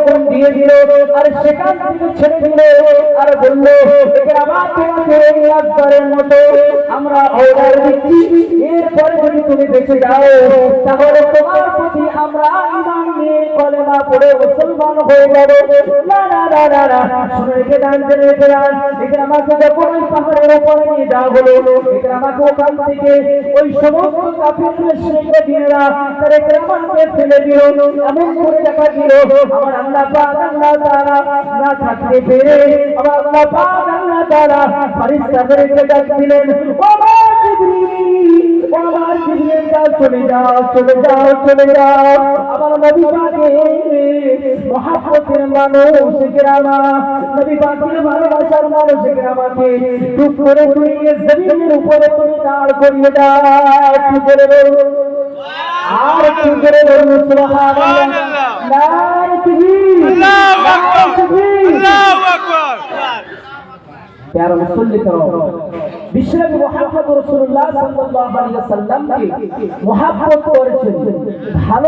যখন দিয়ে দিল আর সেখান থেকে ছেড়ে দিল আর বললো ইকরামা তোমাকে এই আজগারের মতো আমরা অর্ডার দিচ্ছি, এরপরে যদি তুমি বেঁচে যাও তাহলে তোমার প্রতি আমরা ঈমান নিয়ে কলেমা পড়ে মুসলমান হয়ে যাব। না না না না না, শুনে রেখে যান, জেনে রেখে যান। ইকরামাকে যখন ওই পাহাড়ের উপরে নিয়ে যাওয়া হলো, ইকরামাকে ওখান থেকে ওই সমস্ত কাফির মুশরিকরা দিনেরা তার ইকরামাকে ফেলে দিল। এমন করে দেখা দিল আমার আল্লাহ পাক আল্লাহ তাআলা না থাকতে পেরে আমার আল্লাহ পাক আল্লাহ তাআলা ফেরেশতাদেরকে ডাক দিলেন, ও জিবরিল, ও জিবরিল, চলে যাও চলে যাও চলে যাও। আমার নবী পাকের মহব্বতের মানুষ ইকরামা, নবী পাকের ভালোবাসার মানুষ ইকরামাকে টুক করে তুলে জমিনের উপরে তুমি দাঁড় করিয়ে দাও। কি করে বলবো আর কি করে বলবো সুবহানাল্লাহ, নারে তাকবীর, আল্লাহু আকবার, আল্লাহু আকবার। প্যারা মুসল্লি করো, বিশ্বনবী মুহাম্মদ রাসূলুল্লাহ সাল্লাল্লাহু আলাইহি ওয়াসাল্লামকে মহব্বত করেছেন, ভালো